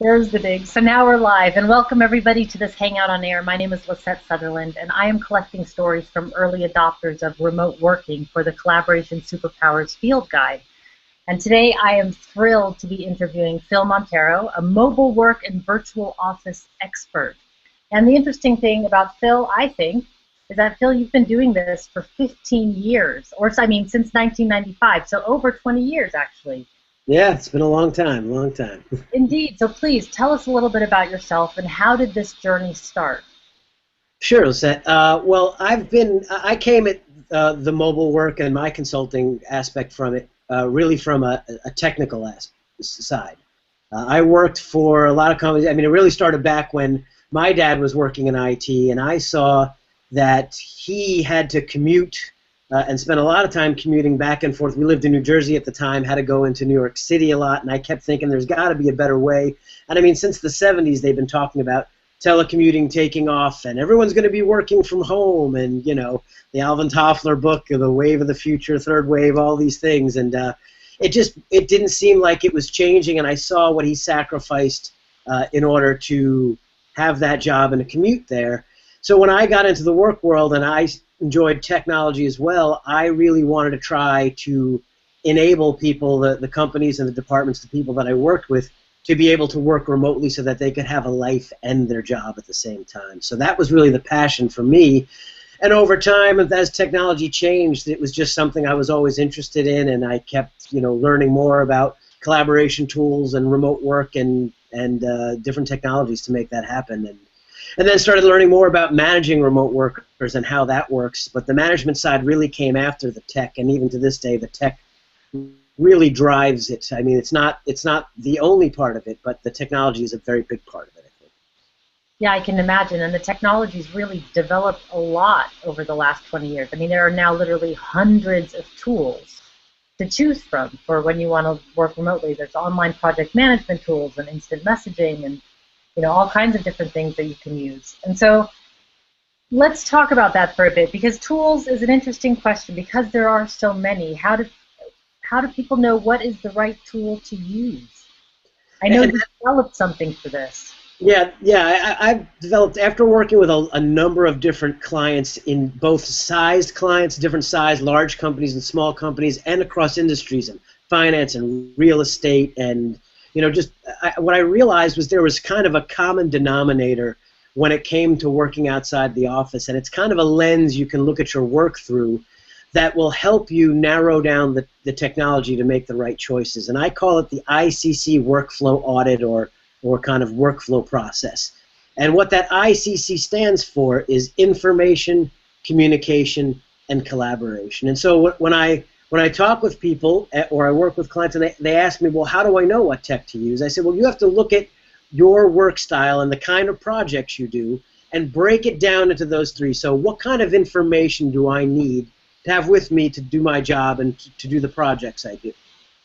There's the dig. So now we're live, and welcome everybody to this Hangout on Air. My name is Lisette Sutherland, and I am collecting stories from early adopters of remote working for the Collaboration Superpowers Field Guide. And today I am thrilled to be interviewing Phil Montero, a mobile work and virtual office expert. And the interesting thing about Phil, I think, is that Phil, you've been doing this for 15 years, or I mean, since 1995, so over 20 years actually. Yeah, it's been a long time, long time. Indeed. So please tell us a little bit about yourself and how did this journey start? Sure, Lisette. Well, I came at the mobile work and my consulting aspect from it really from a technical side. I worked for a lot of companies. I mean, it really started back when my dad was working in IT, and I saw that he had to commute and spent a lot of time commuting back and forth. We lived in New Jersey at the time, had to go into New York City a lot, and I kept thinking there's got to be a better way. And I mean, since the 70s, they've been talking about telecommuting taking off, and everyone's going to be working from home, and, you know, the Alvin Toffler book, The Wave of the Future, Third Wave, all these things. And it didn't seem like it was changing, and I saw what he sacrificed in order to have that job and a commute there. So when I got into the work world and I enjoyed technology as well, I really wanted to try to enable people, the companies and the departments, the people that I worked with, to be able to work remotely so that they could have a life and their job at the same time. So that was really the passion for me. And over time, as technology changed, it was just something I was always interested in, and I kept, learning more about collaboration tools and remote work and different technologies to make that happen. And then started learning more about managing remote workers and how that works. But the management side really came after the tech, and even to this day, the tech really drives it. I mean, it's not the only part of it, but the technology is a very big part of it, I think. Yeah, I can imagine. And the technology's really developed a lot over the last 20 years. I mean, there are now literally hundreds of tools to choose from for when you want to work remotely. There's online project management tools and instant messaging and all kinds of different things that you can use. And so let's talk about that for a bit, because tools is an interesting question because there are so many. How do people know what is the right tool to use? I know you developed something for this. Yeah. I've developed, after working with a number of different clients in both sized clients, different size, large companies and small companies, and across industries and finance and real estate, and what I realized was there was kind of a common denominator when it came to working outside the office, and it's kind of a lens you can look at your work through that will help you narrow down the technology to make the right choices. And I call it the ICC Workflow Audit or kind of workflow process. And what that ICC stands for is information, communication, and collaboration. And so when I talk with people or I work with clients and they ask me, well, how do I know what tech to use? I say, well, you have to look at your work style and the kind of projects you do and break it down into those three. So what kind of information do I need to have with me to do my job and to do the projects I do?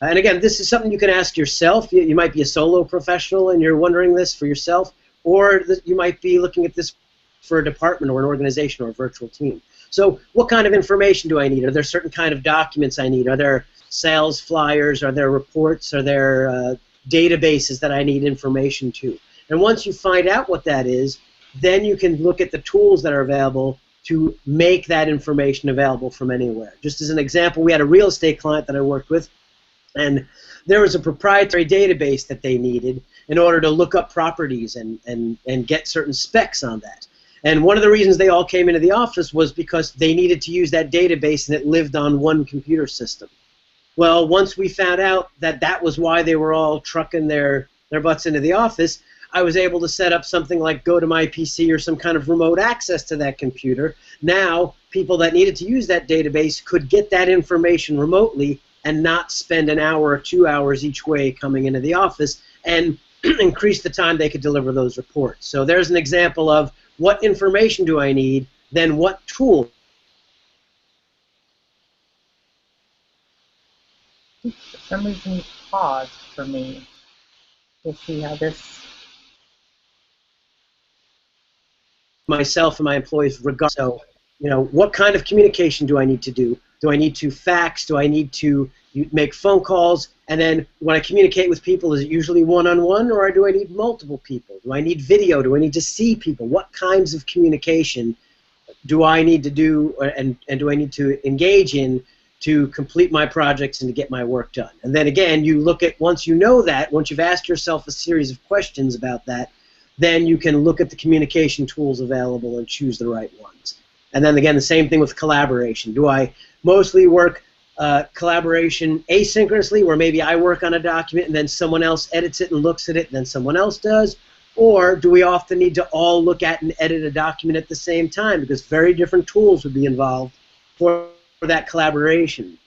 And again, this is something you can ask yourself. You might be a solo professional and you're wondering this for yourself, or you might be looking at this for a department or an organization or a virtual team. So what kind of information do I need? Are there certain kind of documents I need? Are there sales flyers? Are there reports? Are there databases that I need information to? And once you find out what that is, then you can look at the tools that are available to make that information available from anywhere. Just as an example, we had a real estate client that I worked with, and there was a proprietary database that they needed in order to look up properties and get certain specs on that. And one of the reasons they all came into the office was because they needed to use that database and it lived on one computer system. Well, once we found out that that was why they were all trucking their butts into the office, I was able to set up something like Go to My PC or some kind of remote access to that computer. Now, people that needed to use that database could get that information remotely and not spend an hour or 2 hours each way coming into the office, and increase the time they could deliver those reports. So there's an example of what information do I need, then what tool. For some reason you paused for me. We'll see how this... Myself and my employees regard. So, what kind of communication do I need to do? Do I need to fax? Do I need to make phone calls? And then when I communicate with people, is it usually one-on-one, or do I need multiple people? Do I need video? Do I need to see people? What kinds of communication do I need to do, and do I need to engage in to complete my projects and to get my work done? And then again, you look at, once you know that, once you've asked yourself a series of questions about that, then you can look at the communication tools available and choose the right ones. And then again, the same thing with collaboration. Do I mostly work collaboration asynchronously, where maybe I work on a document and then someone else edits it and looks at it and then someone else does? Or do we often need to all look at and edit a document at the same time, because very different tools would be involved for that collaboration?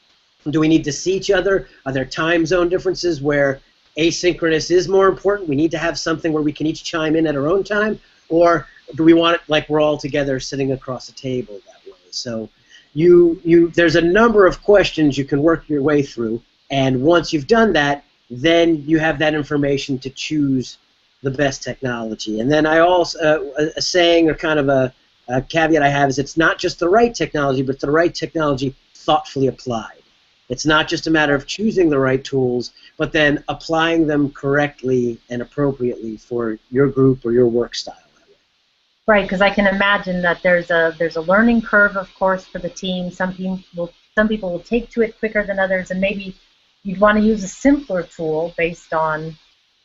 Do we need to see each other? Are there time zone differences where asynchronous is more important? We need to have something where we can each chime in at our own time? Or do we want it like we're all together sitting across a table that way? So there's a number of questions you can work your way through, and once you've done that, then you have that information to choose the best technology. And then I also, a saying, or kind of a caveat I have, is it's not just the right technology, but the right technology thoughtfully applied. It's not just a matter of choosing the right tools, but then applying them correctly and appropriately for your group or your work style. Right, because I can imagine that there's a learning curve, of course, for the team. Some people will take to it quicker than others, and maybe you'd want to use a simpler tool based on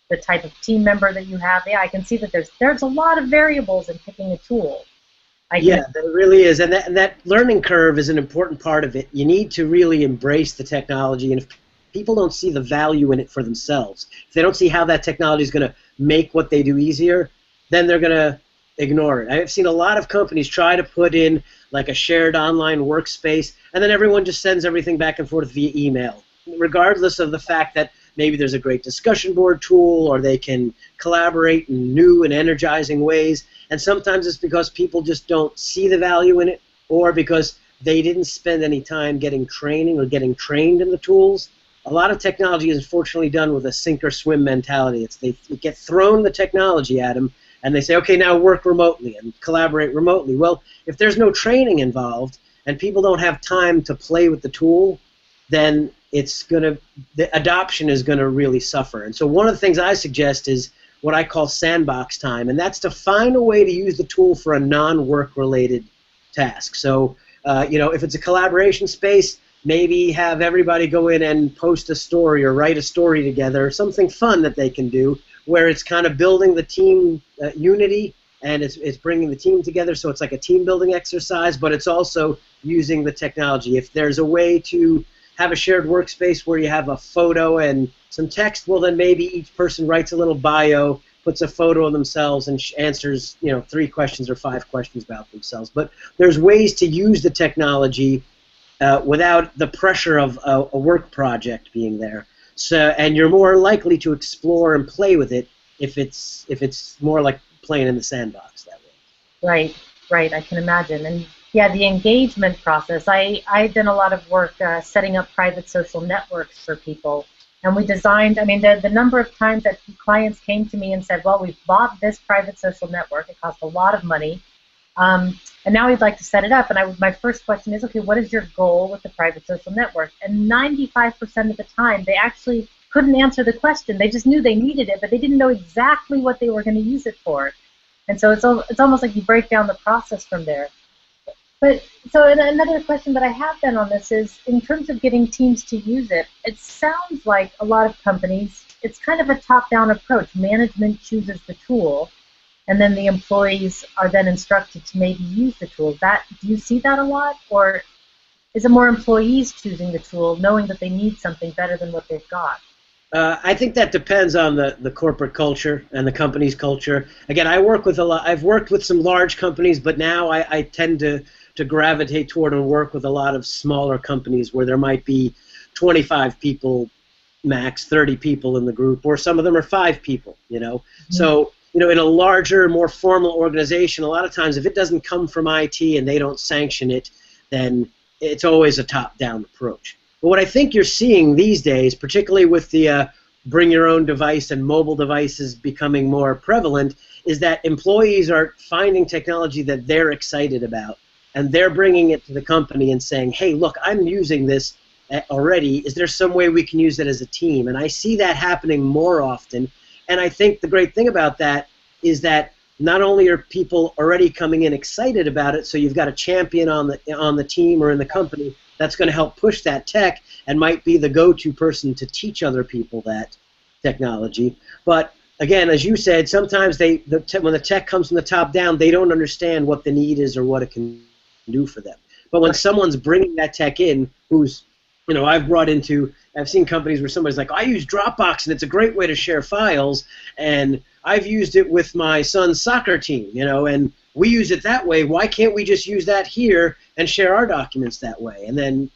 the type of team member that you have. Yeah, I can see that there's a lot of variables in picking a tool. Yeah, there really is, and that learning curve is an important part of it. You need to really embrace the technology, and if people don't see the value in it for themselves, if they don't see how that technology is going to make what they do easier, then they're going to ignore it. I've seen a lot of companies try to put in like a shared online workspace, and then everyone just sends everything back and forth via email, regardless of the fact that maybe there's a great discussion board tool, or they can collaborate in new and energizing ways. And sometimes it's because people just don't see the value in it, or because they didn't spend any time getting training or getting trained in the tools. A lot of technology is unfortunately done with a sink or swim mentality. They get thrown the technology at them, and they say, okay, now work remotely and collaborate remotely. Well, if there's no training involved and people don't have time to play with the tool, then the adoption is going to really suffer. And so one of the things I suggest is what I call sandbox time, and that's to find a way to use the tool for a non-work related task. So, if it's a collaboration space, maybe have everybody go in and post a story or write a story together, something fun that they can do, where it's kind of building the team unity, and it's bringing the team together, so it's like a team building exercise, but it's also using the technology. If there's a way to have a shared workspace where you have a photo and some text, well then maybe each person writes a little bio, puts a photo of themselves, and answers 3 questions or 5 questions about themselves. But there's ways to use the technology without the pressure of a work project being there. So, and you're more likely to explore and play with it if it's more like playing in the sandbox that way. Right. I can imagine. And yeah, the engagement process. I've done a lot of work setting up private social networks for people, and we designed. I mean, the number of times that clients came to me and said, "Well, we've bought this private social network. It cost a lot of money, and now we'd like to set it up." And my first question is, okay, what is your goal with the private social network? And 95% of the time, they actually couldn't answer the question. They just knew they needed it, but they didn't know exactly what they were going to use it for. And so it's almost like you break down the process from there. But so another question that I have then on this is, in terms of getting teams to use it, it sounds like a lot of companies, it's kind of a top-down approach. Management chooses the tool, and then the employees are then instructed to maybe use the tool. Do you see that a lot, or is it more employees choosing the tool, knowing that they need something better than what they've got? I think that depends on the corporate culture and the company's culture. Again, I've worked with some large companies, but now I tend to gravitate toward and work with a lot of smaller companies where there might be 25 people max, 30 people in the group, or some of them are 5 people, Mm-hmm. So, in a larger, more formal organization, a lot of times if it doesn't come from IT and they don't sanction it, then it's always a top-down approach. But what I think you're seeing these days, particularly with the bring your own device and mobile devices becoming more prevalent, is that employees are finding technology that they're excited about. and they're bringing it to the company and saying, hey, look, I'm using this already. Is there some way we can use it as a team? And I see that happening more often. And I think the great thing about that is that not only are people already coming in excited about it, so you've got a champion on the team or in the company that's going to help push that tech and might be the go-to person to teach other people that technology. But again, as you said, sometimes when the tech comes from the top down, they don't understand what the need is or what it can do for them. But when someone's bringing that tech in, who's, I've seen companies where somebody's like, I use Dropbox and it's a great way to share files, and I've used it with my son's soccer team, and we use it that way. Why can't we just use that here and share our documents that way? And then,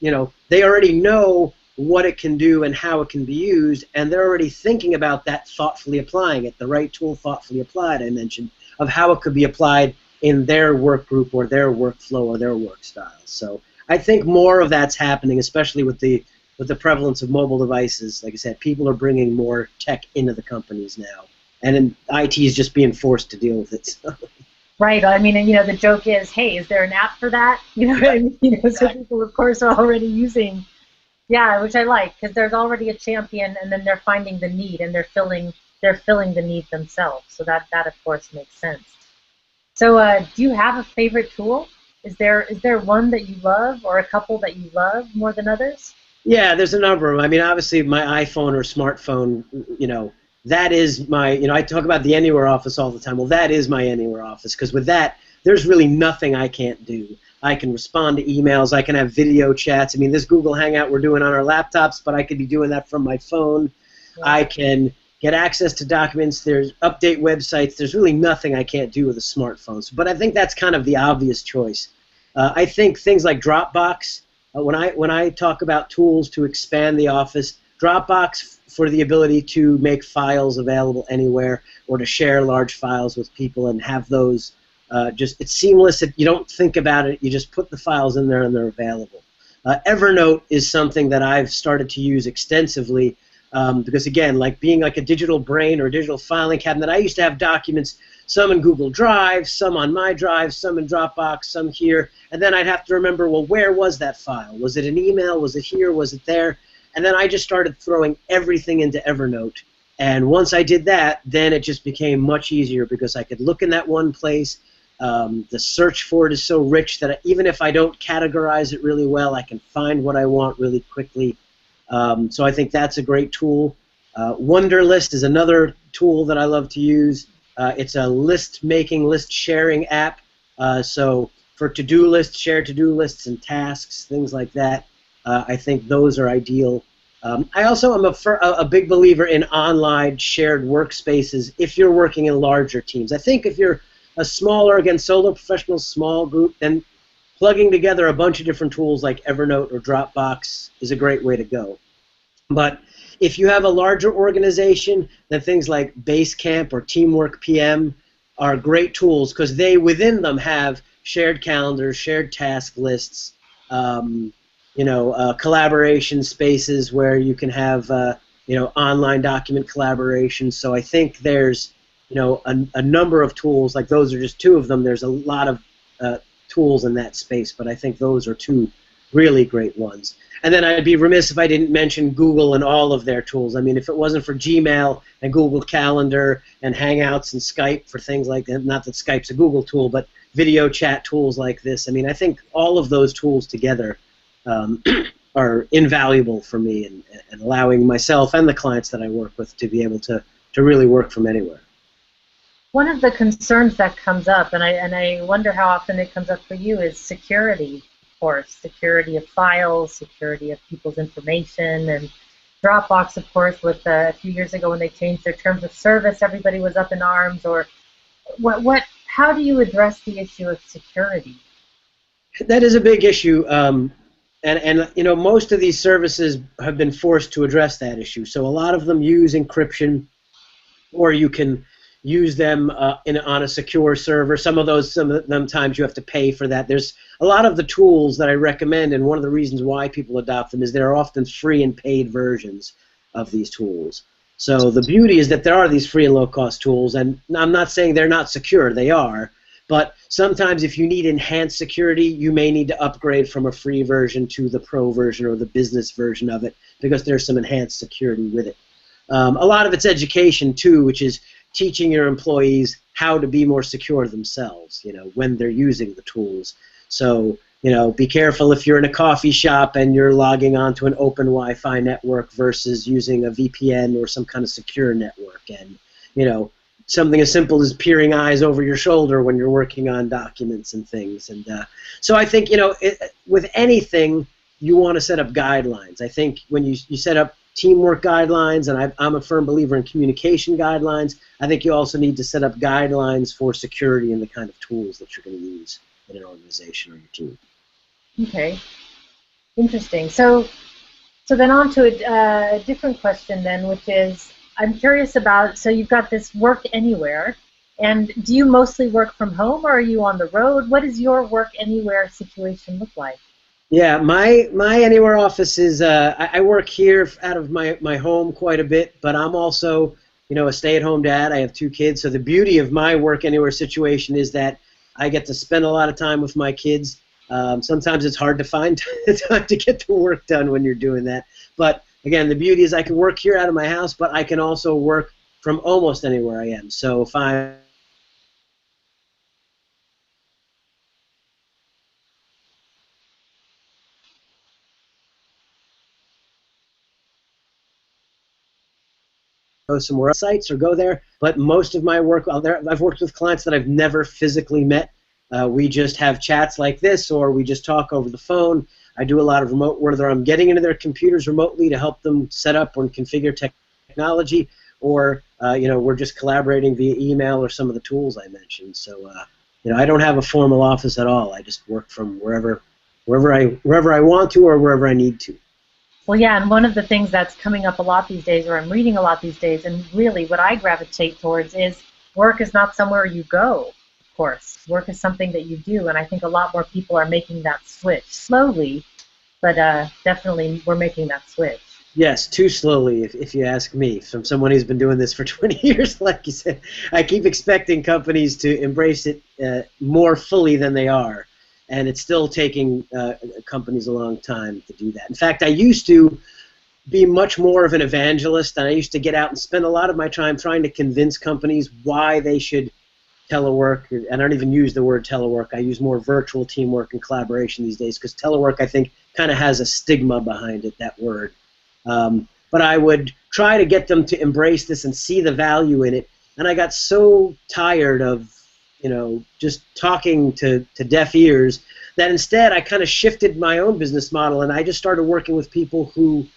they already know what it can do and how it can be used, and they're already thinking about that, thoughtfully applying it, the right tool thoughtfully applied, I mentioned, of how it could be applied in their work group or their workflow or their work styles. So I think more of that's happening, especially with the prevalence of mobile devices. Like I said, people are bringing more tech into the companies now, and IT is just being forced to deal with it. So. Right. I mean, and the joke is, hey, is there an app for that? You know what I mean? So people, of course, are already using, which I like, because there's already a champion, and then they're finding the need, and they're filling the need themselves. So that of course makes sense. So do you have a favorite tool? Is there one that you love, or a couple that you love more than others? Yeah, there's a number of them. I mean, obviously my iPhone or smartphone, that is my, I talk about the Anywhere Office all the time. Well, that is my Anywhere Office, because with that, there's really nothing I can't do. I can respond to emails. I can have video chats. I mean, this Google Hangout we're doing on our laptops, but I could be doing that from my phone. Yeah. I can get access to documents. There's update websites. There's really nothing I can't do with a smartphone. But I think that's kind of the obvious choice. I think things like Dropbox, when I talk about tools to expand the Office, Dropbox for the ability to make files available anywhere or to share large files with people and have those it's seamless. You don't think about it. You just put the files in there and they're available. Evernote is something that I've started to use extensively because, again, like being like a digital brain or a digital filing cabinet, I used to have documents, some in Google Drive, some on my drive, some in Dropbox, some here, and then I'd have to remember, well, where was that file? Was it an email? Was it here? Was it there? And then I just started throwing everything into Evernote. And once I did that, then it just became much easier because I could look in that one place. The search for it is so rich that even if I don't categorize it really well, I can find what I want really quickly. So I think that's a great tool. Wunderlist is another tool that I love to use. It's a list-making, list-sharing app. So for to-do lists, share to-do lists and tasks, things like that, I think those are ideal. I also am a big believer in online shared workspaces if you're working in larger teams. I think if you're a smaller, again, solo professional, small group, then plugging together a bunch of different tools like Evernote or Dropbox is a great way to go. But if you have a larger organization, then things like Basecamp or Teamwork PM are great tools because they, within them, have shared calendars, shared task lists, collaboration spaces where you can have, online document collaboration. So I think there's, a number of tools, like those are just two of them. There's a lot of tools in that space, but I think those are two really great ones. And then I'd be remiss if I didn't mention Google and all of their tools. I mean, if it wasn't for Gmail and Google Calendar and Hangouts and Skype for things like that, not that Skype's a Google tool, but video chat tools like this, I mean, I think all of those tools together are invaluable for me and allowing myself and the clients that I work with to be able to really work from anywhere. One of the concerns that comes up, and I wonder how often it comes up for you, is security, of course. Security of files, security of people's information, and Dropbox, of course, with a few years ago when they changed their terms of service, everybody was up in arms. Or how do you address the issue of security? That is a big issue. And most of these services have been forced to address that issue. So a lot of them use encryption, or you can use them on a secure server. Some of them times you have to pay for that. There's a lot of the tools that I recommend, and one of the reasons why people adopt them is there are often free and paid versions of these tools. So the beauty is that there are these free and low-cost tools, and I'm not saying they're not secure. They are. But sometimes if you need enhanced security, you may need to upgrade from a free version to the pro version or the business version of it because there's some enhanced security with it. A lot of it's education too, which is teaching your employees how to be more secure themselves, when they're using the tools. So, be careful if you're in a coffee shop and you're logging onto an open Wi-Fi network versus using a VPN or some kind of secure network. And, something as simple as peering eyes over your shoulder when you're working on documents and things. And so I think, with anything, you want to set up guidelines. I think when you set up teamwork guidelines, and I'm a firm believer in communication guidelines, I think you also need to set up guidelines for security and the kind of tools that you're going to use in an organization or your team. Okay, interesting. So then on to a different question then, which is, I'm curious about, so you've got this work anywhere, and do you mostly work from home or are you on the road? What does your work anywhere situation look like? Yeah, my anywhere office is, I work here out of my home quite a bit, but I'm also, a stay-at-home dad. I have 2 kids, so the beauty of my work anywhere situation is that I get to spend a lot of time with my kids. Sometimes it's hard to find time to get the work done when you're doing that, but again, the beauty is I can work here out of my house, but I can also work from almost anywhere I am. So if I'm go somewhere else, sites or go there, but most of my work, I've worked with clients that I've never physically met. We just have chats like this, or we just talk over the phone. I do a lot of remote, whether I'm getting into their computers remotely to help them set up or configure technology, or we're just collaborating via email or some of the tools I mentioned. So I don't have a formal office at all. I just work from wherever I want to or wherever I need to. Well, yeah, and one of the things that's coming up a lot these days, or I'm reading a lot these days, and really what I gravitate towards is work is not somewhere you go, of course. Work is something that you do, and I think a lot more people are making that switch. Slowly, but definitely we're making that switch. Yes, too slowly, if you ask me, from someone who's been doing this for 20 years, like you said. I keep expecting companies to embrace it more fully than they are. And it's still taking companies a long time to do that. In fact, I used to be much more of an evangelist, and I used to get out and spend a lot of my time trying to convince companies why they should telework. And I don't even use the word telework. I use more virtual teamwork and collaboration these days, because telework, I think, kind of has a stigma behind it, that word. But I would try to get them to embrace this and see the value in it. And I got so tired of just talking to deaf ears, that instead I kind of shifted my own business model, and I just started working with people who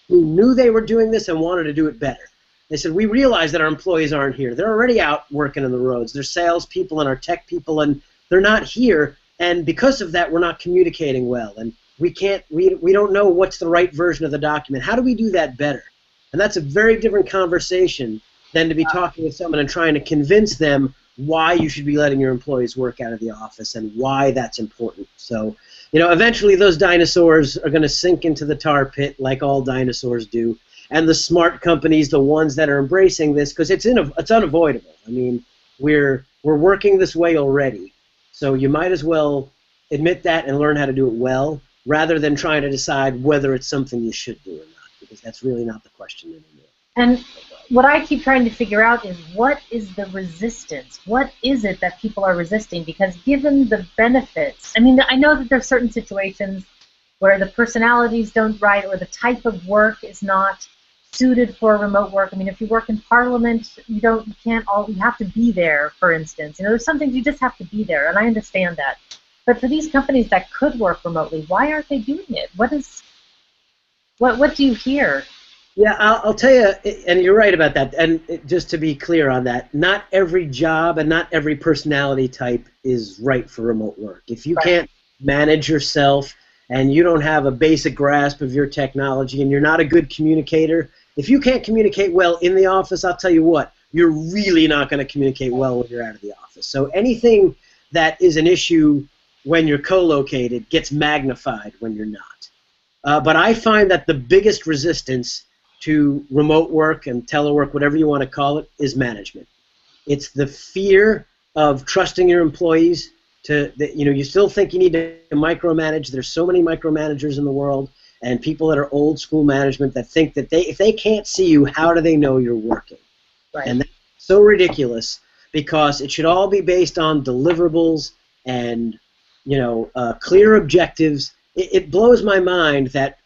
knew they were doing this and wanted to do it better. They said, we realize that our employees aren't here. They're already out working on the roads. They're salespeople and our tech people, and they're not here, and because of that, we're not communicating well, and we don't know what's the right version of the document. How do we do that better? And that's a very different conversation than to be talking with someone and trying to convince them why you should be letting your employees work out of the office and why that's important. So, eventually those dinosaurs are going to sink into the tar pit like all dinosaurs do. And the smart companies, the ones that are embracing this, because it's unavoidable. I mean, we're working this way already. So you might as well admit that and learn how to do it well, rather than trying to decide whether it's something you should do or not, because that's really not the question anymore. And what I keep trying to figure out is, what is the resistance? What is it that people are resisting? Because given the benefits, I mean, I know that there are certain situations where the personalities don't write, or the type of work is not suited for remote work. I mean, if you work in Parliament, you have to be there, for instance. There's some things you just have to be there, and I understand that. But for these companies that could work remotely, why aren't they doing it? What do you hear? Yeah, I'll tell you, and you're right about that. And just to be clear on that, not every job and not every personality type is right for remote work. If you can't manage yourself and you don't have a basic grasp of your technology and you're not a good communicator, if you can't communicate well in the office, I'll tell you what, you're really not going to communicate well when you're out of the office. So anything that is an issue when you're co-located gets magnified when you're not. But I find that the biggest resistance to remote work and telework, whatever you want to call it, is management. It's the fear of trusting your employees. You still think you need to micromanage. There's so many micromanagers in the world, and people that are old school management that think that if they can't see you, how do they know you're working? Right. And that's so ridiculous, because it should all be based on deliverables and clear objectives. It blows my mind that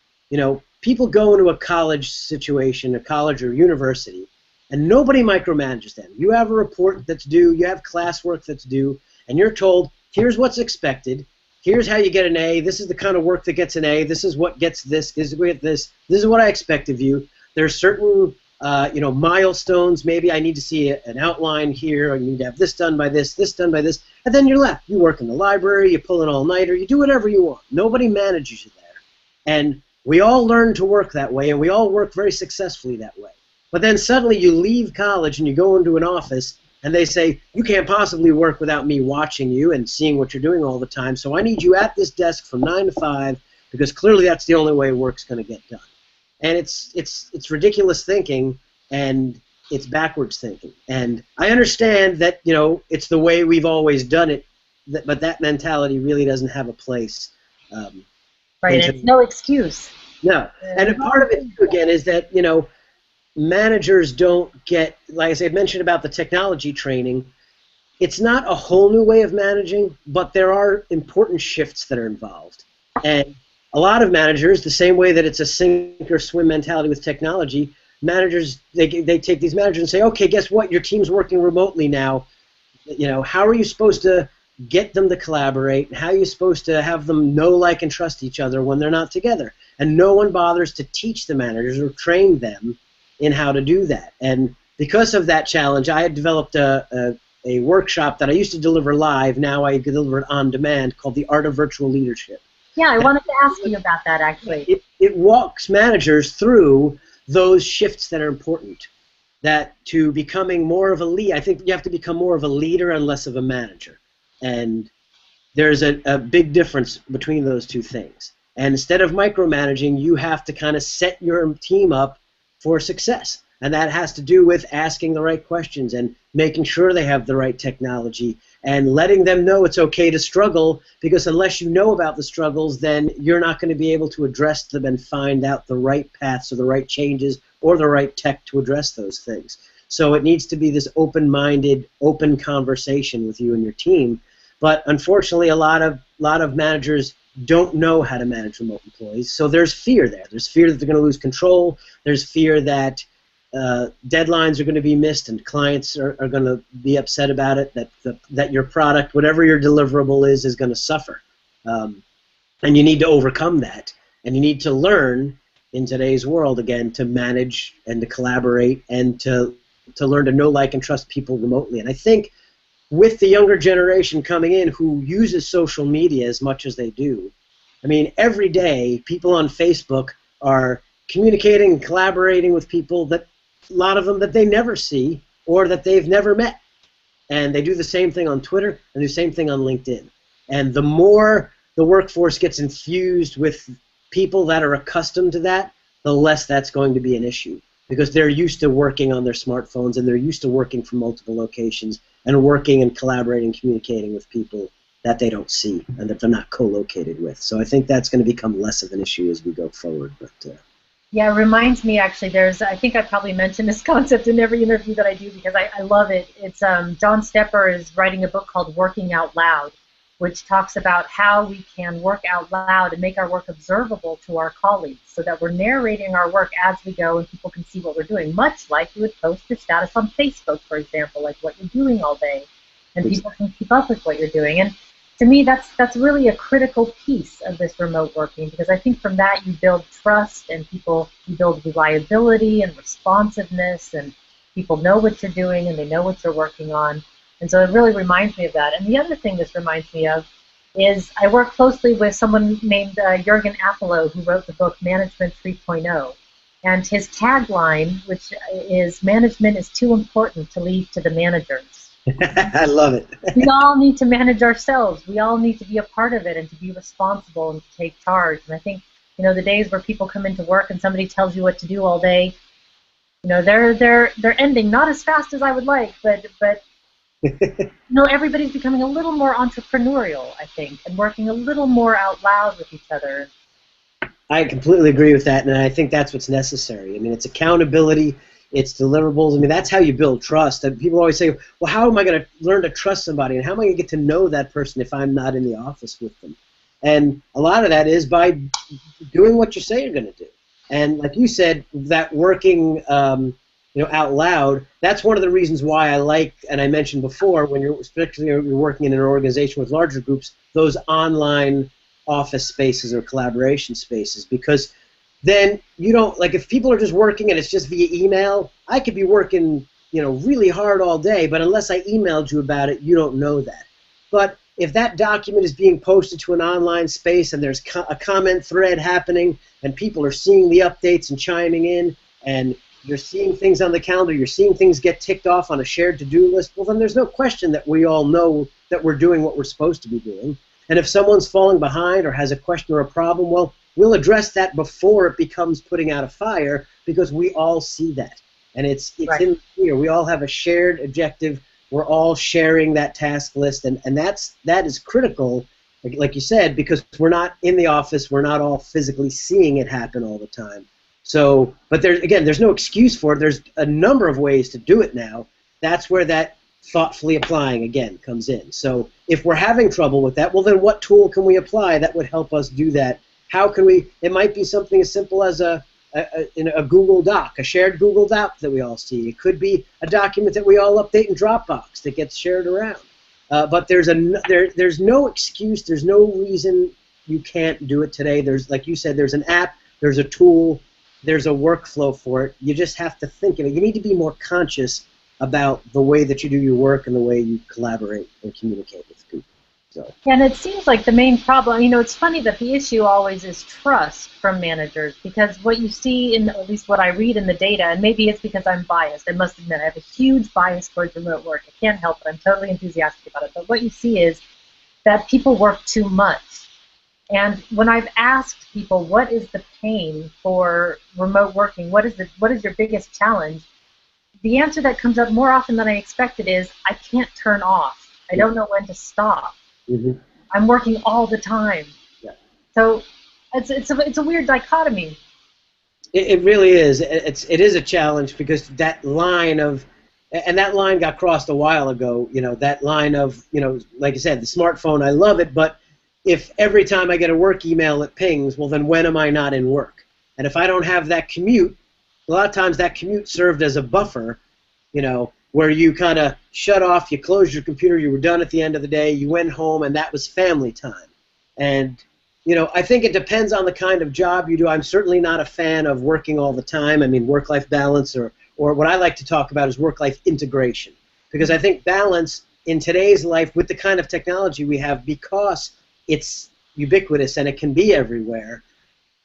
people go into a college situation, a college or university, and nobody micromanages them. You have a report that's due, you have classwork that's due, and you're told, here's what's expected, here's how you get an A, this is the kind of work that gets an A, this is what gets this is what I expect of you. There's certain milestones. Maybe I need to see an outline here, or you need to have this done by this done by this, and then you're left. You work in the library, you pull an all-nighter, you do whatever you want. Nobody manages you there. And we all learn to work that way, and we all work very successfully that way. But then suddenly you leave college and you go into an office, and they say, you can't possibly work without me watching you and seeing what you're doing all the time, so I need you at this desk from 9 to 5, because clearly that's the only way work's going to get done. And it's ridiculous thinking, and it's backwards thinking. And I understand that it's the way we've always done it, but that mentality really doesn't have a place. Right, it's no excuse. No, and part of it too, again, is that managers don't get, like I said, mentioned about the technology training. It's not a whole new way of managing, but there are important shifts that are involved. And a lot of managers, the same way that it's a sink or swim mentality with technology, managers, they take these managers and say, okay, guess what? Your team's working remotely now. How are you supposed to get them to collaborate? How are you supposed to have them know, like, and trust each other when they're not together? And no one bothers to teach the managers or train them in how to do that. And because of that challenge, I had developed a workshop that I used to deliver live. Now I deliver it on demand, called The Art of Virtual Leadership. Yeah, I wanted to ask you about that, actually. It walks managers through those shifts that are important, that to becoming more of a lead. I think you have to become more of a leader and less of a manager. And there's a big difference between those two things. And instead of micromanaging, you have to kind of set your team up for success. And that has to do with asking the right questions and making sure they have the right technology and letting them know it's okay to struggle, because unless you know about the struggles, then you're not going to be able to address them and find out the right paths or the right changes or the right tech to address those things. So it needs to be this open-minded, open conversation with you and your team. But unfortunately, a lot of managers don't know how to manage remote employees. So there's fear there. There's fear that they're going to lose control. There's fear that deadlines are going to be missed and clients are going to be upset about it, that your product, whatever your deliverable is going to suffer. And you need to overcome that. And you need to learn in today's world, again, to manage and to collaborate and to learn to know, like, and trust people remotely. And I think with the younger generation coming in who uses social media as much as they do, I mean, every day people on Facebook are communicating and collaborating with people that a lot of them that they never see or that they've never met. And they do the same thing on Twitter and do the same thing on LinkedIn. And the more the workforce gets infused with people that are accustomed to that, the less that's going to be an issue, because they're used to working on their smartphones and they're used to working from multiple locations and working and collaborating, communicating with people that they don't see and that they're not co-located with. So I think that's going to become less of an issue as we go forward. But yeah, it reminds me, actually, I think I probably mentioned this concept in every interview that I do because I love it. It's John Stepper is writing a book called Working Out Loud, which talks about how we can work out loud and make our work observable to our colleagues so that we're narrating our work as we go and people can see what we're doing, much like you would post your status on Facebook, for example, like what you're doing all day, and people can keep up with what you're doing. And to me, that's really a critical piece of this remote working, because I think from that you build trust and you build reliability and responsiveness, and people know what you're doing and they know what you're working on. And so it really reminds me of that. And the other thing this reminds me of is I work closely with someone named Jürgen Appelo, who wrote the book Management 3.0. And his tagline, which is, "Management is too important to leave to the managers." I love it. We all need to manage ourselves. We all need to be a part of it and to be responsible and to take charge. And I think, the days where people come into work and somebody tells you what to do all day, they're ending, not as fast as I would like, but Everybody's becoming a little more entrepreneurial, I think, and working a little more out loud with each other. I completely agree with that, and I think that's what's necessary. I mean, it's accountability, it's deliverables. I mean, that's how you build trust. And people always say, well, how am I going to learn to trust somebody, and how am I going to get to know that person if I'm not in the office with them? And a lot of that is by doing what you say you're going to do. And like you said, that working out loud, that's one of the reasons why I like, and I mentioned before, when you're working in an organization with larger groups, those online office spaces or collaboration spaces, because then you don't, like, if people are just working and it's just via email, I could be working really hard all day, but unless I emailed you about it, you don't know that. But if that document is being posted to an online space and there's a comment thread happening and people are seeing the updates and chiming in, and you're seeing things on the calendar, you're seeing things get ticked off on a shared to-do list, well, then there's no question that we all know that we're doing what we're supposed to be doing. And if someone's falling behind or has a question or a problem, well, we'll address that before it becomes putting out a fire, because we all see that. And it's right in here. We all have a shared objective. We're all sharing that task list, and that is critical, like you said, because we're not in the office. We're not all physically seeing it happen all the time. So, but there's no excuse for it. There's a number of ways to do it now. That's where that thoughtfully applying, again, comes in. So if we're having trouble with that, well, then what tool can we apply that would help us do that? How can we, it might be something as simple as a Google Doc, a shared Google Doc that we all see. It could be a document that we all update in Dropbox that gets shared around. But there's no excuse, there's no reason you can't do it today. There's, like you said, there's an app, there's a tool, there's a workflow for it. You just have to think of it. You need to be more conscious about the way that you do your work and the way you collaborate and communicate with people. So. And it seems like the main problem, it's funny that the issue always is trust from managers, because what you see, in at least what I read in the data, and maybe it's because I'm biased, I must admit, I have a huge bias towards remote work. I can't help it. I'm totally enthusiastic about it. But what you see is that people work too much. And when I've asked people, what is the pain for remote working, what is your biggest challenge, the answer that comes up more often than I expected is, I can't turn off. I don't know when to stop. Mm-hmm. I'm working all the time. Yeah. So it's a weird dichotomy. It really is. It is a challenge, because that line of, and that line got crossed a while ago, that line of, like I said, the smartphone, I love it, but if every time I get a work email it pings, well, then when am I not in work? And if I don't have that commute, a lot of times that commute served as a buffer, where you kind of shut off, you closed your computer, you were done at the end of the day, you went home, and that was family time. And, I think it depends on the kind of job you do. I'm certainly not a fan of working all the time. I mean, work-life balance, or what I like to talk about is work-life integration. Because I think balance in today's life, with the kind of technology we have, because it's ubiquitous and it can be everywhere,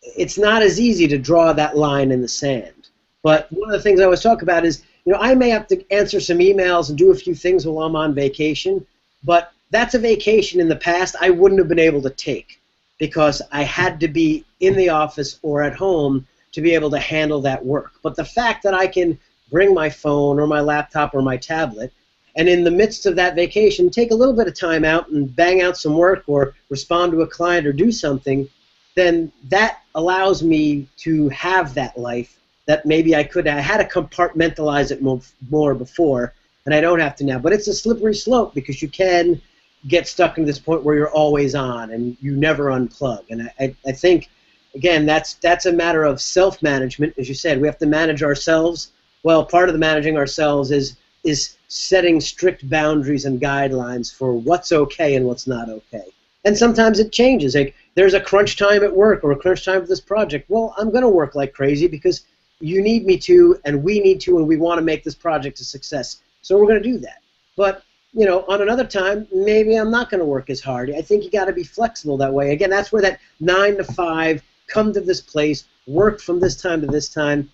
it's not as easy to draw that line in the sand. But one of the things I always talk about is, I may have to answer some emails and do a few things while I'm on vacation, but that's a vacation in the past I wouldn't have been able to take, because I had to be in the office or at home to be able to handle that work. But the fact that I can bring my phone or my laptop or my tablet, and in the midst of that vacation take a little bit of time out and bang out some work or respond to a client or do something, then that allows me to have that life that maybe I had to compartmentalize it more before, and I don't have to now. But it's a slippery slope, because you can get stuck into this point where you're always on and you never unplug. And I think, again, that's a matter of self-management. As you said, we have to manage ourselves. Well, part of the managing ourselves is setting strict boundaries and guidelines for what's okay and what's not okay. And sometimes it changes. Like, there's a crunch time at work or a crunch time for this project. Well, I'm going to work like crazy because you need me to, and we need to, and we want to make this project a success. So we're going to do that. But, on another time, maybe I'm not going to work as hard. I think you got to be flexible that way. Again, that's where that 9 to 5, come to this place, work from this time to this time.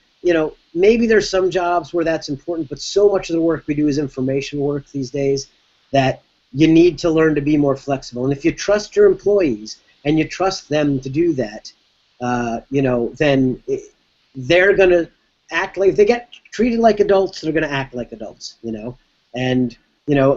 Maybe there's some jobs where that's important, but so much of the work we do is information work these days that you need to learn to be more flexible. And if you trust your employees and you trust them to do that, then they're going to act like, if they get treated like adults, they're going to act like adults, And,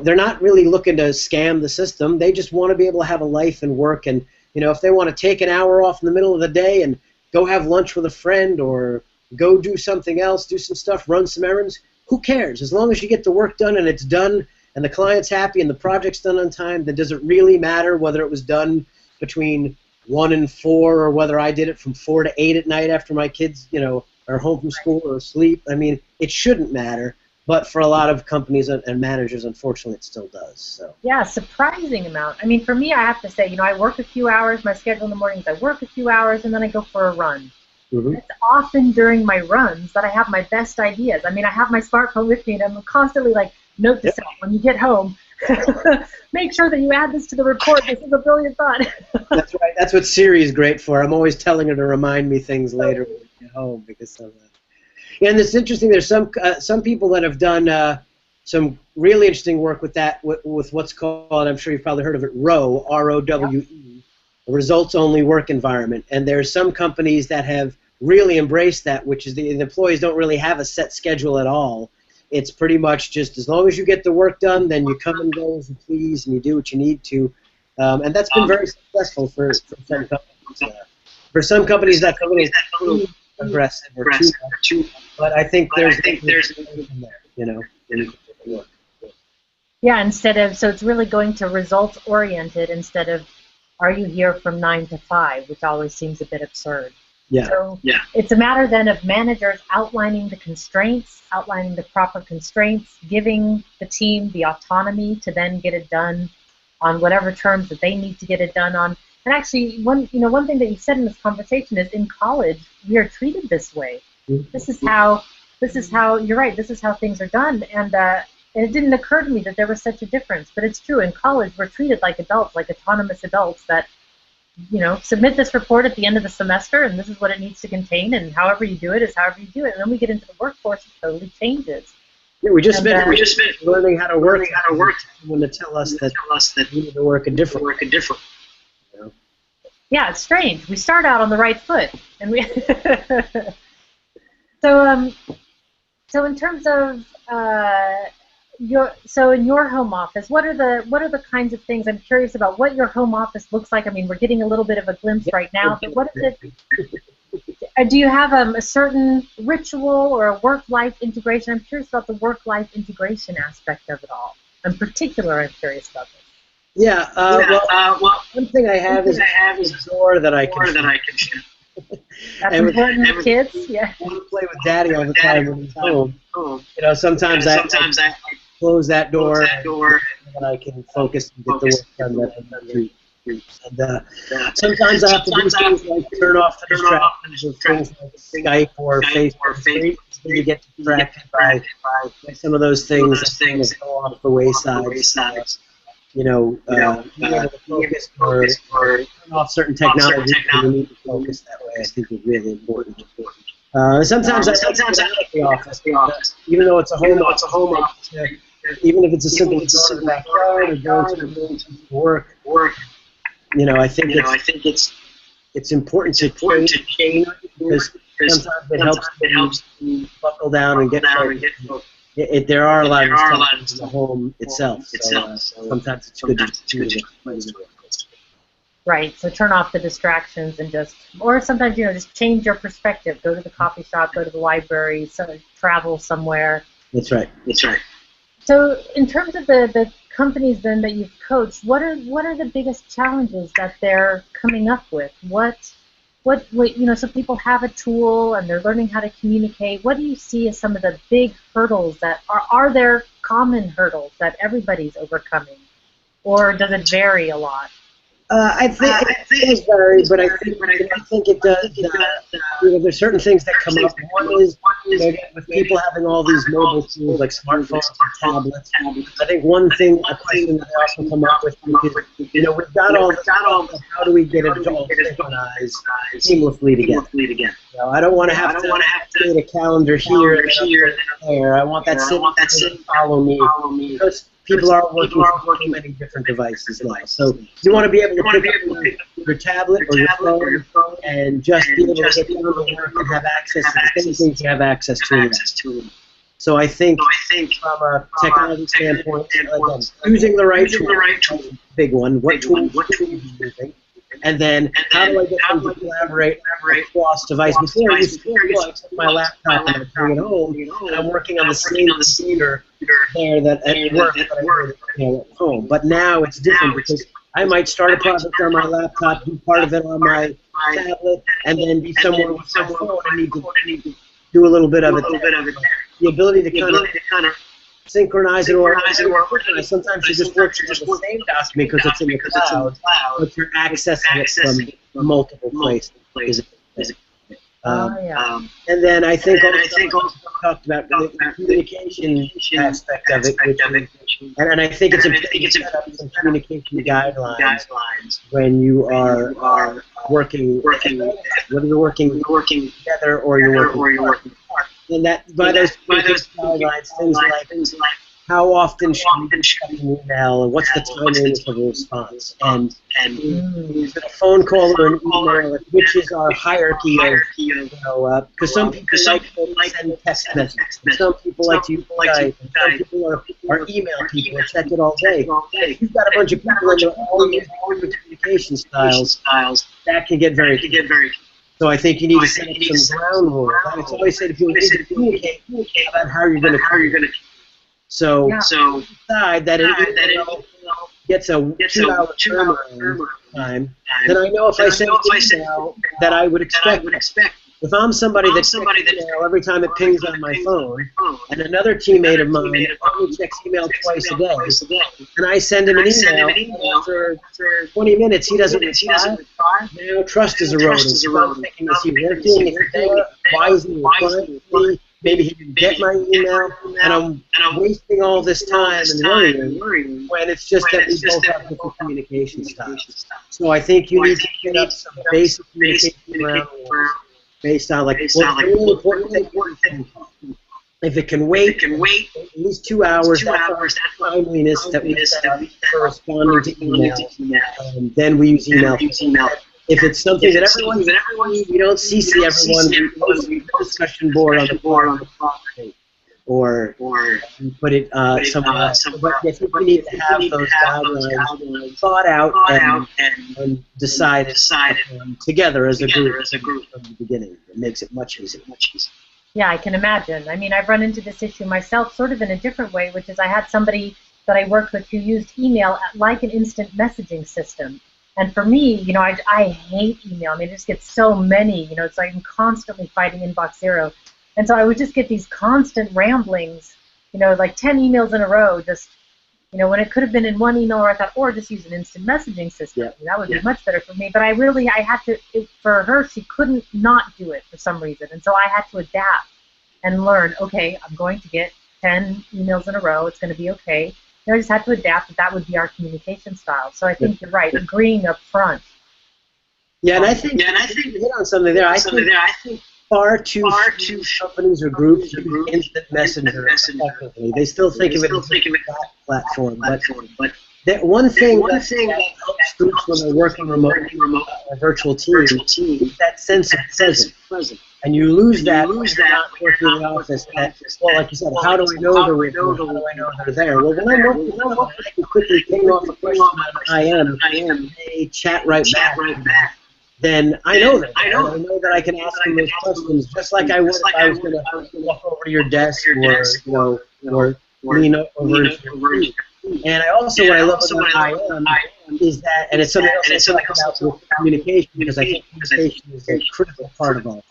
they're not really looking to scam the system. They just want to be able to have a life and work. And, if they want to take an hour off in the middle of the day and go have lunch with a friend or go do something else, do some stuff, run some errands, who cares? As long as you get the work done and it's done and the client's happy and the project's done on time, then does it really matter whether it was done between 1 and 4 or whether I did it from 4 to 8 at night after my kids, are home from school or asleep? I mean, it shouldn't matter. But for a lot of companies and managers, unfortunately, it still does. So. Yeah, surprising amount. I mean, for me, I have to say, I work a few hours. My schedule in the mornings, I work a few hours, and then I go for a run. Mm-hmm. It's often during my runs that I have my best ideas. I mean, I have my smartphone with me, and I'm constantly like, note to self, when you get home, make sure that you add this to the report. This is a brilliant thought. That's right. That's what Siri is great for. I'm always telling her to remind me things later when I get home because of that. And it's interesting. There's some people that have done some really interesting work with that, with what's called, I'm sure you've probably heard of it, ROWE, R-O-W-E, a results-only work environment. And there's some companies that have really embraced that, which is the employees don't really have a set schedule at all. It's pretty much just as long as you get the work done, then you come and go as you please, and you do what you need to. And that's been very successful for some companies. For some companies, that's a little too aggressive or too. But I think there's there, Yeah, so it's really going to results oriented instead of are you here from 9 to 5, which always seems a bit absurd. Yeah. So it's a matter then of managers outlining the constraints, outlining the proper constraints, giving the team the autonomy to then get it done on whatever terms that they need to get it done on. And actually, one thing that you said in this conversation is in college we are treated this way. Mm-hmm. This is how you're right. This is how things are done, and it didn't occur to me that there was such a difference. But it's true. In college, we're treated like adults, like autonomous adults. That submit this report at the end of the semester, and this is what it needs to contain, and however you do it is however you do it. And then we get into the workforce, it totally changes. Yeah, we just spent learning how to work. When to tell us that we need to work a different. Yeah, it's strange. We start out on the right foot, and we. So in terms of in your home office, what are the kinds of things? I'm curious about what your home office looks like. I mean, we're getting a little bit of a glimpse right now, but what is it? Do you have a certain ritual or a work-life integration? I'm curious about the work-life integration aspect of it all. In particular, I'm curious about this. Yeah. Well, one thing I have is a door that I can. That's important with kids. Yeah. I play with Daddy all the time when he's home. Sometimes I close that door and I can focus and get the work done that I need to. And sometimes I have to do things like turn off the distractions of things like Skype or Facebook. You get distracted by some of those things that go off the wayside. Being able to focus or turn off certain technology, you need to focus that way. I think is really important. Sometimes I get out of the office, even though it's a home office. Even if it's a simple going to the backyard or going to the room to work. I think it's important to change because sometimes it helps you buckle down and get focused. There are a lot of distractions in the home itself, so sometimes it's good to choose a place to work. Right, so turn off the distractions and or sometimes, just change your perspective. Go to the coffee shop, go to the library, travel somewhere. That's right. So in terms of the companies then that you've coached, what are the biggest challenges that they're coming up with? So people have a tool and they're learning how to communicate. What do you see as some of the big hurdles that are there common hurdles that everybody's overcoming? Or does it vary a lot? I think it varies, but I think it does. There's certain things that come up. One is with people having all these mobile tools like smartphones and tablets. I think a question that they often come up with is, we've got all this, how do we get it all synchronized seamlessly together? I don't want to have to create a calendar here and there. I want that to follow me. Because people are working from so many different devices now. So you want to be able to pick up your tablet or your phone and just be able to get down to work and have access to the same things you have access to. So I think from a technology standpoint, again, choosing the right tool, big one. What tool are you using? And then how do I get them to collaborate across devices? Before I used to take my laptop and I bring it home, and I'm working on the same computer there that at work that I work at home. But now it's different because I might start a project on my laptop, do part of it on my tablet, and then be somewhere with my phone and need to do a little bit of it there. The ability to kind of synchronize it or organize. Sometimes you just work on the same document because it's in the cloud, but you're accessing it from multiple places. And then I think also talked about the communication aspect of it, and I think it's important to set up some communication guidelines when you are working, whether you're working together or you're working apart. And that by those guidelines, things like how often should we check an email, and what's the timeliness of a response, and is it a phone call or an email? Which is our hierarchy of, because some people like to send text messages, some people like to use Skype, and some people are email people and check it all day. If you've got a bunch of people and they're all using different communication styles, that can get very confusing. So I think you need to set up some ground rules. It's always said if you need to communicate about how you're going to. So decide that an email gets a 2-hour turnaround time, then I know if I send an email that I would expect. If I'm somebody that checks email every time it pings on my phone, and another teammate of mine only checks email twice a day, and I send him an email, after 20 minutes he doesn't reply, now trust is eroding. I'm thinking, is he working? Is he there? Why isn't he replying to me? Maybe he didn't get my email, and I'm wasting all this time and worrying when it's just that we both have different communication styles. So I think you need to set up some basic communication ground rules based on what's the really important thing. If it can wait at least 2 hours, that's our timeliness that we set up for responding to email. Then we use email. If it's something that everyone we don't CC everyone, we post a discussion board on the property, or we put it somewhere else. But I think we need to have those guidelines thought out and decided together as a group from the beginning. It makes it much easier. Yeah, I can imagine. I mean, I've run into this issue myself sort of in a different way, which is I had somebody that I worked with who used email like an instant messaging system. And for me, I hate email. I mean, I just get so many, it's like I'm constantly fighting inbox zero. And so I would just get these constant ramblings, like 10 emails in a row, just, when it could have been in one email, or I thought, or just use an instant messaging system. That would be much better for me. But I had to, for her, she couldn't not do it for some reason. And so I had to adapt and learn, okay, I'm going to get 10 emails in a row. It's going to be okay. I just had to adapt that would be our communication style. So I think you're right, agreeing up front. Yeah, and I think you hit on something there. I think far too few companies or groups use instant messenger effectively. They still think of it as a platform. But that one thing that helps groups when they're working remotely, a virtual team, is that sense of presence. And you lose that when you're not working in the office. Well, like you said, how do I know they're working? How do I know they're there? Well, when I'm working, I can quickly ping off a question on IM, and they chat right back. Then I know that. I know that I can ask them those questions just like I would if I was going to walk over to your desk or lean over to your feet. And I also, what I love about IM is that, and it's something else I talk about with communication, because I think communication is a critical part of all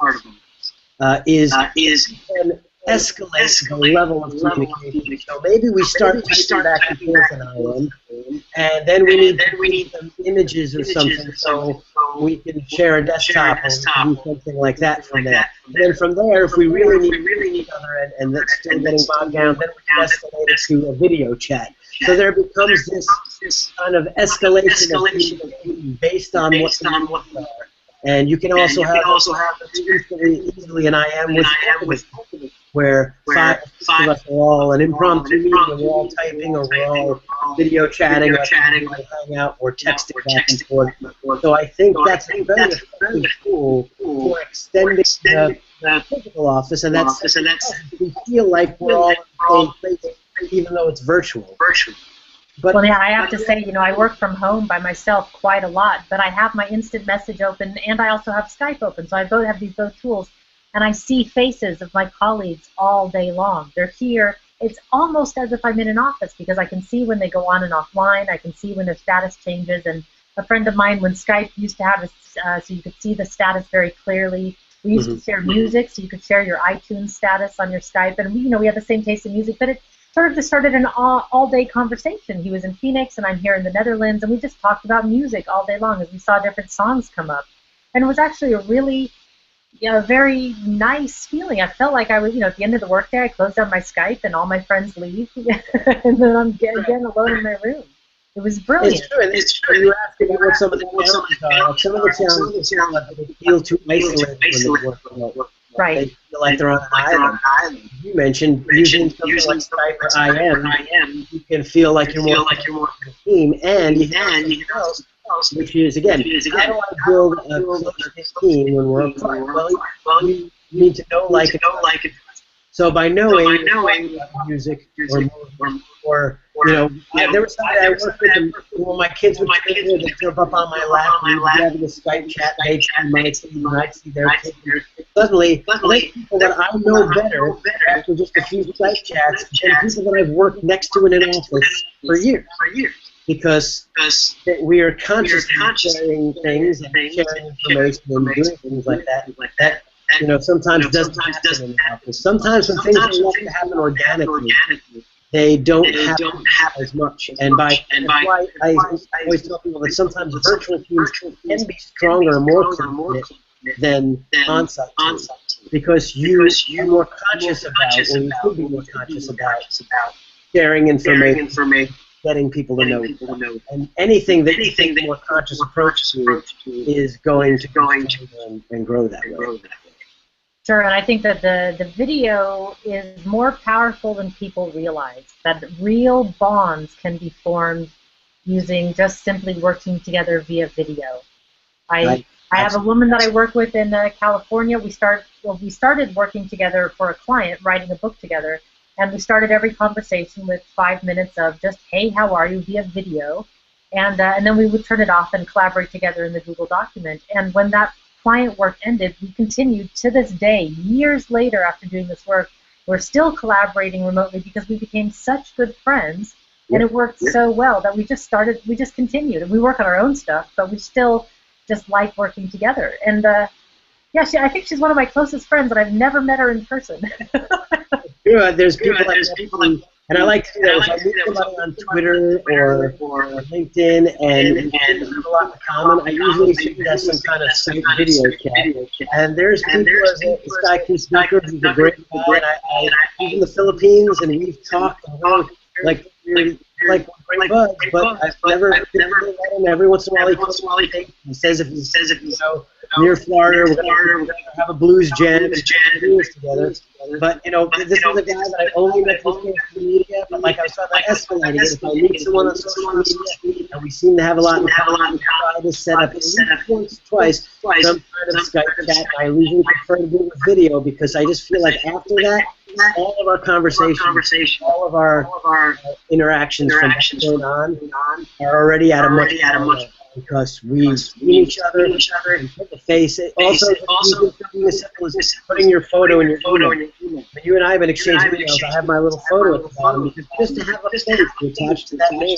is can escalate the level of communication. So maybe we start typing back and forth in IM, and then we need some images or something so we can share a desktop and do something like that from there. And then from there, if we really need each other and that's still getting bogged down, then we can escalate it to a video chat. So there becomes this kind of escalation of communication based on what the needs are. And you can also have easily an IM with where five of us are all an impromptu meeting, and we're all typing, or we're all video chatting, like Hangout, or texting back and forth. So I think that's a very effective tool for extending the physical office, and that's we feel like we're all in the same place, even though it's virtual. But well, yeah, I have to say, I work from home by myself quite a lot, but I have my instant message open, and I also have Skype open, so I both have these both tools, and I see faces of my colleagues all day long. They're here. It's almost as if I'm in an office, because I can see when they go on and offline. I can see when their status changes, and a friend of mine, when Skype used to have so you could see the status very clearly. We used to share music, so you could share your iTunes status on your Skype, and we had the same taste in music, but it sort of just started an all-day conversation. He was in Phoenix, and I'm here in the Netherlands, and we just talked about music all day long as we saw different songs come up. And it was actually a really, very nice feeling. I felt like I was, at the end of the workday, I closed down my Skype, and all my friends leave, and then I'm again alone in my room. It was brilliant. It's true. You were asking me what some of the challenges are. Some of the challenges are that they feel too isolated when they work remote. Right. They feel like they're on an island. You mentioned using something like Skype or IM, you can feel like you're more a team, and you have something else, which is, again, how do I build a close team when we're apart? Well, you need to know, like, it. So by knowing music or there was somebody I worked with, and when my kids would they'd jump up on my lap, and we'd be having a Skype chat, and they'd see my kids, and I'd see their kids. Suddenly, people that I know better after just a few Skype chats than people that I've worked next to in an office for years. Because we are consciously sharing things and sharing information and doing things like that. Sometimes doesn't happen in the office. Sometimes when things are left to happen organically, they don't happen as much. And why I always tell people that sometimes virtual teams can be stronger and more confident than on-site teams, because you are more conscious about, or you could be more conscious about, sharing information, getting people to know. And anything that you take a more conscious approach to is going to and grow that way. Sure, and I think that the video is more powerful than people realize, that real bonds can be formed using just simply working together via video. I have a woman that I work with in California. We started working together for a client, writing a book together, and we started every conversation with 5 minutes of just, hey, how are you, via video, and then we would turn it off and collaborate together in the Google document. And when that client work ended, we continued to this day, years later after doing this work, we're still collaborating remotely because we became such good friends, and it worked so well that we just continued. And we work on our own stuff, but we still just like working together. And I think she's one of my closest friends, and I've never met her in person. There's people like and I like to do that. If I meet somebody on Twitter or LinkedIn and we have a lot in common, I usually suggest some kind of Skype video chat. And there's people, this guy, Chris Becker, who's a great guy, and he's in the Philippines, and we've talked like great buds, but I've never met him. Every once in a while he says if you go near Florida, we're going to have a blues jam together. But, this is a guy that I only met through social media, but like I was talking about escalating it. If I meet someone on social media, and we seem to have a lot in common, try to set up at least once, twice, some kind of Skype chat. I usually prefer to do it with video, because I just feel like after that, all of our conversations, all of our interactions from that point on are already at a much higher, because we see each other and put the face. Also, something as simple as putting your photo in your email. When you and I have been exchanging emails, I have my little photo at the bottom, because just to have a face to attach to that name,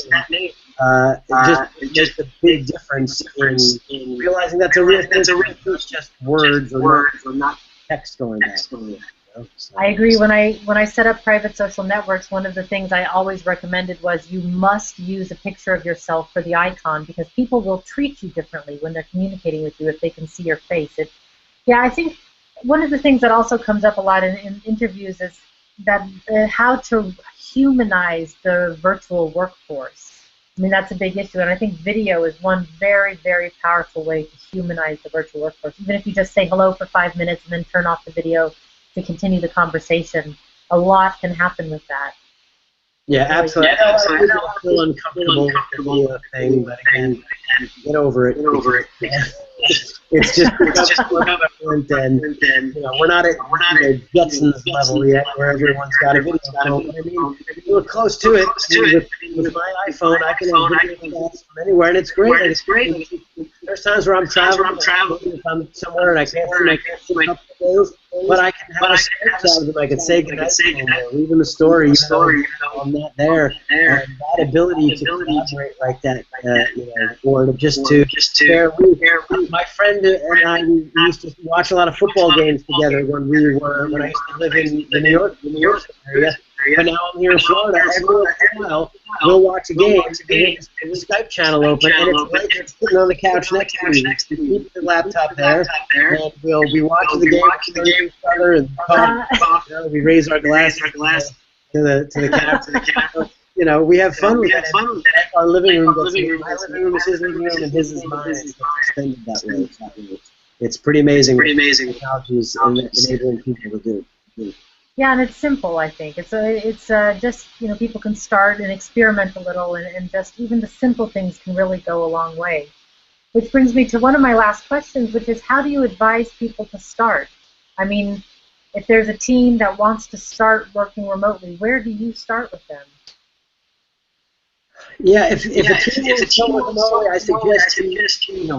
just a big difference in realizing that's a real thing. It's just words or not text going back. So. I agree. When I set up private social networks, one of the things I always recommended was you must use a picture of yourself for the icon, because people will treat you differently when they're communicating with you if they can see your face. I think one of the things that also comes up a lot in interviews is that how to humanize the virtual workforce. I mean, that's a big issue, and I think video is one very, very powerful way to humanize the virtual workforce. Even if you just say hello for 5 minutes and then turn off the video, to continue the conversation. A lot can happen with that. Yeah, absolutely. I know I feel uncomfortable with the video thing, but again, get over it. It's just different, and we're not at Jetsons level yet, where everyone's got a video phone. But I mean, we're close to it. With my iPhone, I can have video calls from anywhere, and it's great. There's times where I'm traveling. If I'm somewhere and I can't see my couple of days, but I can have a Skype chat with them. I can say goodnight to them, or leave them a story. I'm not there. And that ability to collaborate like that, or just to share. My friend and I used to watch a lot of football games together when I used to live in the New York area. But now I'm here in Florida. Every once in a while, we'll watch a game, and the Skype channel open, and it's like you're sitting on the couch next to me. Keep the laptop there, and we'll be watching the game with each other and talk. We raise our glass to the camera. We have fun with that. Our living room, my living room is his living room, and his is mine. It's extended that way. It's pretty amazing. Technology is enabling people to do. Yeah, and it's simple, I think. It's just, people can start and experiment a little, and just even the simple things can really go a long way. Which brings me to one of my last questions, which is, how do you advise people to start? I mean, if there's a team that wants to start working remotely, where do you start with them? Yeah, if a team wants to start remotely, I suggest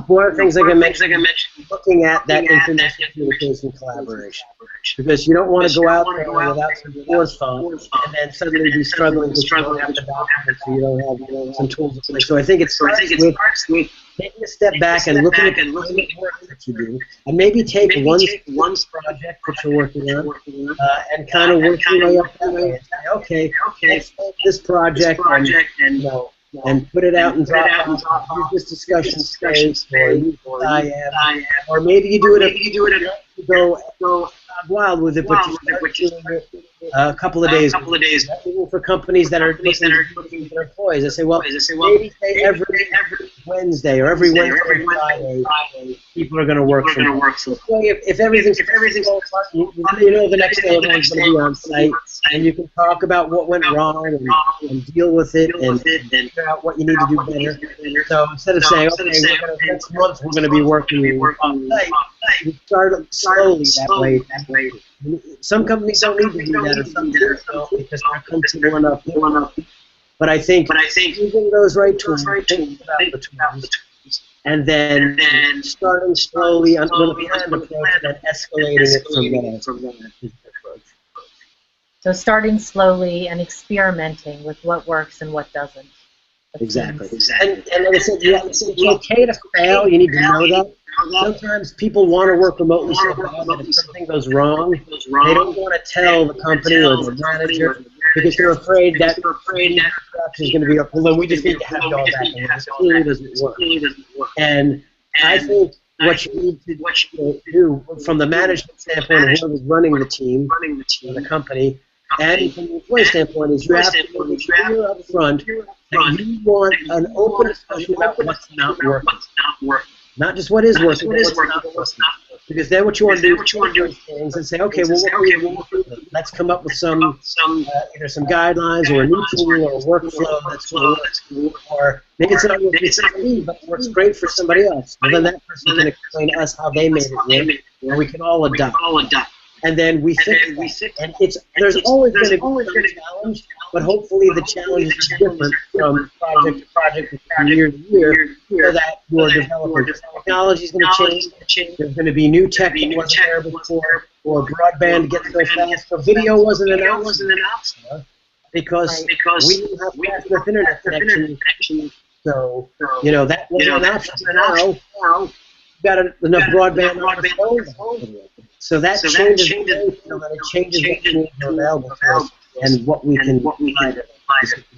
one of the things like I mentioned, looking at that information communication collaboration. Because you don't want to go out there without some forethought and then suddenly be struggling because you don't have the documents, so you don't have some tools. So I think it starts with taking a step back and looking at the work that you do, and maybe take one project that you're working on and kind of work your way up that way and say, okay, let's take this project and put it out and use this discussion space, or use IM, or maybe you do it go wild with it, but you start doing it a couple of days. Even for companies that are looking for employees, I say, well, maybe say every Wednesday or every Wednesday or Friday, people are going to work from home. So if everything's the next day everyone's going to be on site, and you can talk about what went wrong and deal with it and figure out what you need to do better. So instead of saying, okay, next month we're going to be working on site, you start slowly that way. Some companies don't need to do that, or some do because they're comfortable enough. But I think using those right tools, thinking about the tools, and then starting slowly under the planned approach and then escalating it from there. So starting slowly and experimenting with what works and what doesn't. Exactly. And like I said, it's okay to fail. You need to know that. Sometimes people want to work remotely so bad that if something goes wrong, they don't want to tell the company or the manager because they're afraid that production is going to be up. Well, we just need to have it all back. And this clearly doesn't work. And I think what you need to do from the management standpoint of whoever's running the team, or the company, and from the employee standpoint is you have to be clear up front that you want an open discussion about what's not working. Not just what is working, but what's not working. Because then what you want to do is things and say, okay, well, let's come up with some either some guidelines or a new tool or a workflow that's going to work. Or maybe it's not working for me, but it works great for somebody else. Well, then that person can explain to us how they made it work, and we can all adopt. And then we fix that. And there's always going to be a challenge, but hopefully the challenge is different from project to project, from year to year, so that you're developing. Technology is going to change. There's going to be new tech that wasn't there before, or broadband gets so fast. So video wasn't an option because we didn't have fast enough internet connection. So that wasn't an option. Now you've got enough broadband on the phone. So that changes it changes what tools are available to us and what we can find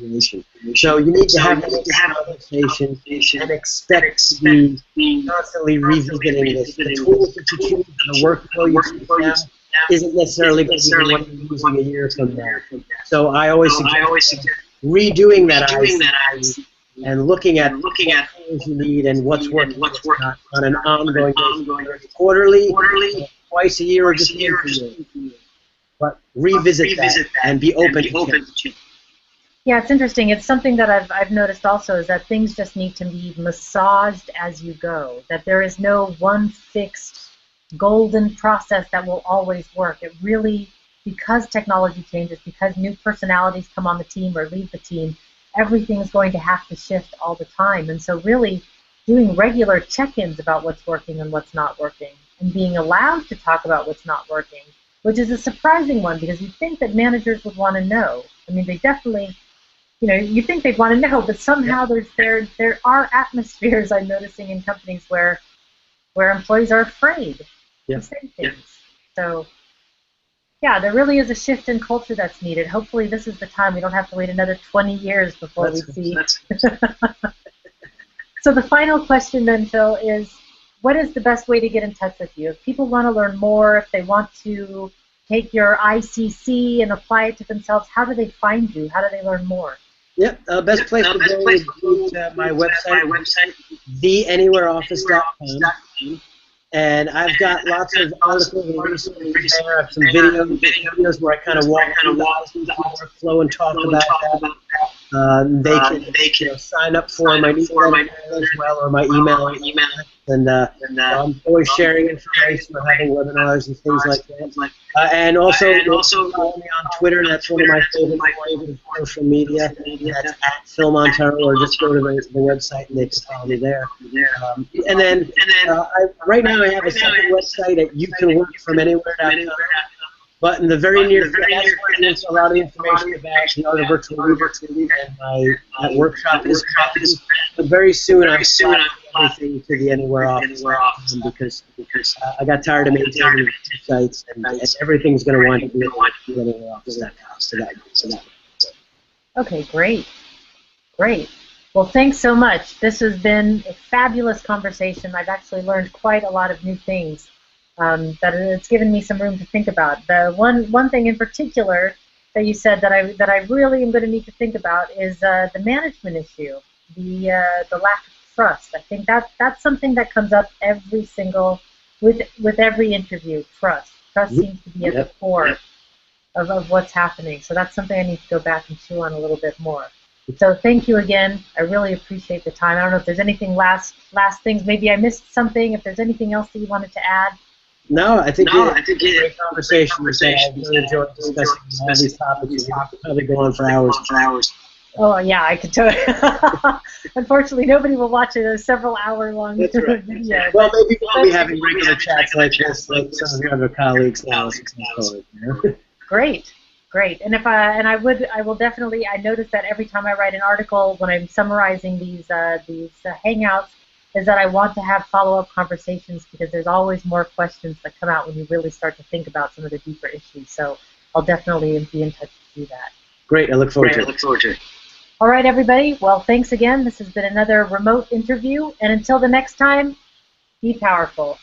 in the situation. So you need to have this conversation and expect to be constantly revisiting this. The tools that you choose and the workflow you choose now isn't necessarily going to be what you're using a year from now. So I always suggest redoing that IC and looking at what tools you need and what's working, what's not on an ongoing basis, quarterly, twice a year, or just once a year. but revisit that and be open to change. Yeah, it's interesting. It's something that I've noticed also, is that things just need to be massaged as you go, that there is no one fixed golden process that will always work. It really, because technology changes, because new personalities come on the team or leave the team, everything is going to have to shift all the time. And so really doing regular check-ins about what's working and what's not working, and being allowed to talk about what's not working, which is a surprising one, because you'd think that managers would want to know. I mean, they definitely, you think they'd want to know, but somehow there are atmospheres I'm noticing in companies where employees are afraid to say things. So, yeah, there really is a shift in culture that's needed. Hopefully this is the time. We don't have to wait another 20 years before we see. So the final question then, Phil, is what is the best way to get in touch with you? If people want to learn more, if they want to take your ICC and apply it to themselves, how do they find you? How do they learn more? Yep, best place to go is to my website, theanywhereoffice.com. And I've got lots of articles and resources there. I have some videos where I kind of walk through the workflow and talk about that. They can sign up for my newsletter as well, or my email. And I'm always sharing information. I'm having webinars and things like that. And also follow me on Twitter. That's one of my favorite social media. That's at Phil Montero, or just go to the website and they can follow me there. And then right now I have a second website at youcanworkfromanywhere.com. But in the very near future, that's where a lot of the information about the art of virtual leadership and my workshop is. But very soon I'm everything to the Anywhere Office because I got tired of maintaining sites, and everything's going to wind up being the Anywhere Office. Okay, great. Well, thanks so much. This has been a fabulous conversation. I've actually learned quite a lot of new things. That it's given me some room to think about. The one thing in particular that you said that I really am going to need to think about is the management issue, the lack of trust. I think that's something that comes up with every interview. Trust seems to be at the core of what's happening. So that's something I need to go back and chew on a little bit more. So thank you again. I really appreciate the time. I don't know if there's anything last things. Maybe I missed something. If there's anything else that you wanted to add. No, I think it's a great conversation. I really enjoyed discussing all these topics. We'll probably go on for hours. Oh, yeah, I could totally. Unfortunately, nobody will watch a several-hour-long video. Well, maybe we'll be having regular chats like this, like some of your other colleagues now. Great. And I will definitely. I notice that every time I write an article, when I'm summarizing these hangouts, is that I want to have follow-up conversations, because there's always more questions that come out when you really start to think about some of the deeper issues. So I'll definitely be in touch to do that. Great. I look forward to it. All right, everybody. Well, thanks again. This has been another remote interview. And until the next time, be powerful.